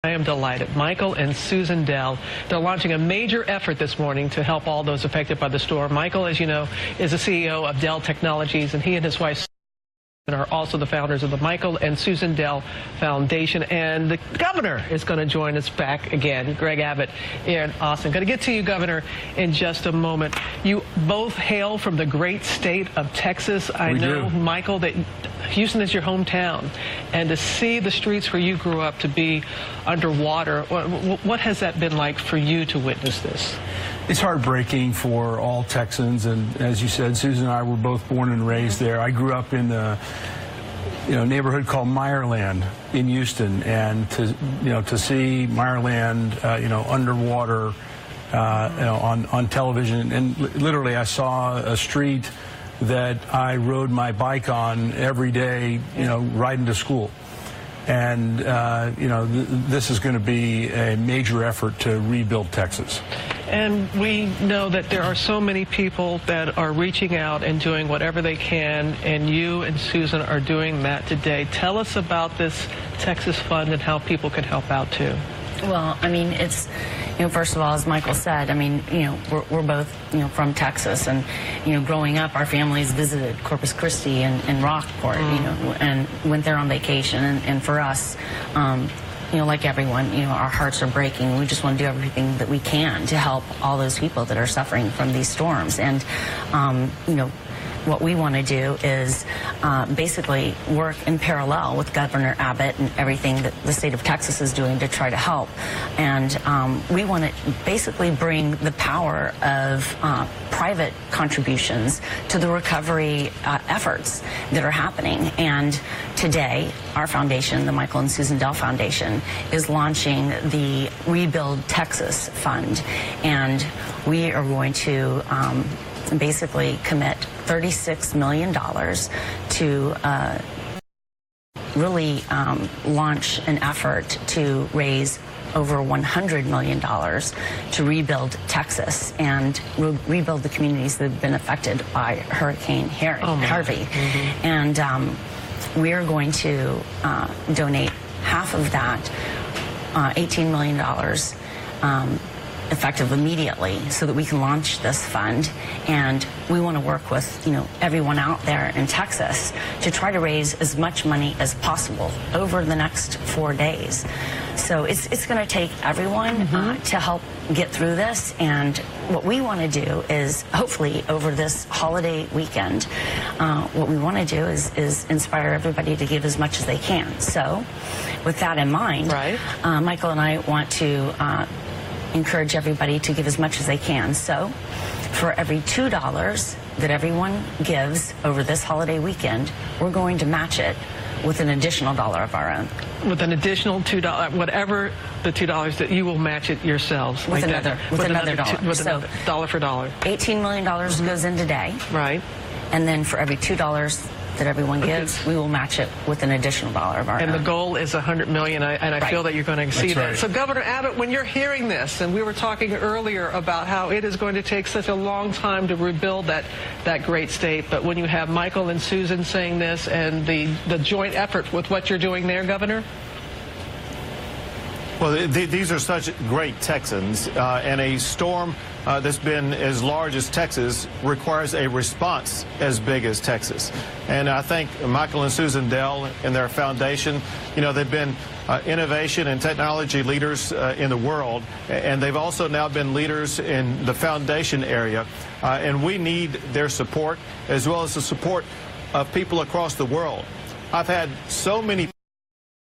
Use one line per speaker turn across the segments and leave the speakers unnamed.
I am delighted. Michael and Susan Dell, they're launching a major effort this morning to help all those affected by the storm. Michael, as you know, is the CEO of Dell Technologies, and he and his wife are also the founders of the Michael and Susan Dell Foundation. And the governor is going to join us back again, Greg Abbott, here in Austin. Going to get to you, Governor, in just a moment. You both hail from the great state of Texas. I know, Michael, that Houston is your hometown, and to see the streets where you grew up to be underwater, what has that been like for you to witness this?
It's heartbreaking for all Texans, and as you said, Susan and I were both born and raised there. I grew up in the neighborhood called Meyerland in Houston, and to see Meyerland underwater on television, and literally I saw a street that I rode my bike on every day, riding to school. And, this is going to be a major effort to rebuild Texas.
And we know that there are so many people that are reaching out and doing whatever they can, and you and Susan are doing that today. Tell us about this Texas Fund and how people can help out, too.
Well, I mean, it's, first of all, as Michael said, I mean, we're both, from Texas, and, growing up, our families visited Corpus Christi and Rockport, and went there on vacation. And for us, like everyone, our hearts are breaking. We just want to do everything that we can to help all those people that are suffering from these storms. And, what we want to do is basically work in parallel with Governor Abbott and everything that the state of Texas is doing to try to help. And we want to basically bring the power of private contributions to the recovery efforts that are happening. And today, our foundation, the Michael and Susan Dell Foundation, is launching the Rebuild Texas Fund. And we are going to basically commit $36 million to really launch an effort to raise over $100 million to rebuild Texas and rebuild the communities that have been affected by Hurricane Harvey. And we are going to donate half of that, $18 million, effective immediately, so that we can launch this fund. And we want to work with everyone out there in Texas to try to raise as much money as possible over the next 4 days. So it's going to take everyone to help get through this. And what we want to do is, hopefully over this holiday weekend, what we want to do is inspire everybody to give as much as they can. So with that in mind, Michael and I want to encourage everybody to give as much as they can. So for every $2 that everyone gives over this holiday weekend, we're going to match it with an additional $1 of our own. With an additional $2, whatever the $2 that you will match it yourselves. With another $1. With another dollar for dollar. $18 million goes in today. Right. And then for every $2 that everyone gives, we will match it with an additional $1 of our own. And the goal is $100 million, and I feel that you're going to exceed that. So, Governor Abbott, when you're hearing this, and we were talking earlier about how it is going to take such a long time to rebuild that great state, but when you have Michael and Susan saying this and the joint effort with what you're doing there, Governor?
Well, these are such great Texans, and a storm that's been as large as Texas requires a response as big as Texas. And I think Michael and Susan Dell and their foundation, they've been innovation and technology leaders in the world, and they've also now been leaders in the foundation area. And we need their support, as well as the support of people across the world. I've had so many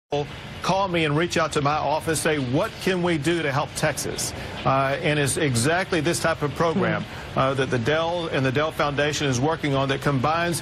people call me and reach out to my office, say, what can we do to help Texas? And it's exactly this type of program that the Dell and the Dell Foundation is working on, that combines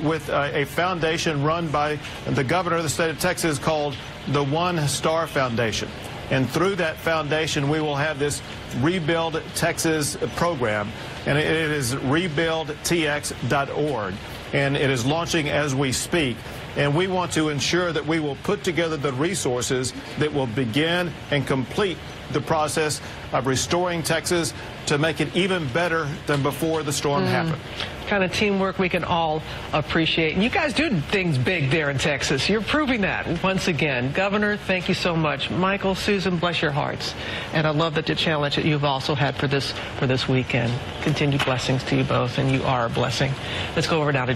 with a foundation run by the governor of the state of Texas called the OneStar Foundation. And through that foundation, we will have this Rebuild Texas program, and it is rebuildtx.org. And it is launching as we speak. And we want to ensure that we will put together the resources that will begin and complete the process of restoring Texas to make it even better than before the storm happened.
Kind of teamwork we can all appreciate. And you guys do things big there in Texas. You're proving that once again. Governor, thank you so much. Michael, Susan, bless your hearts. And I love that the challenge that you've also had for this weekend. Continued blessings to you both, and you are a blessing. Let's go over now to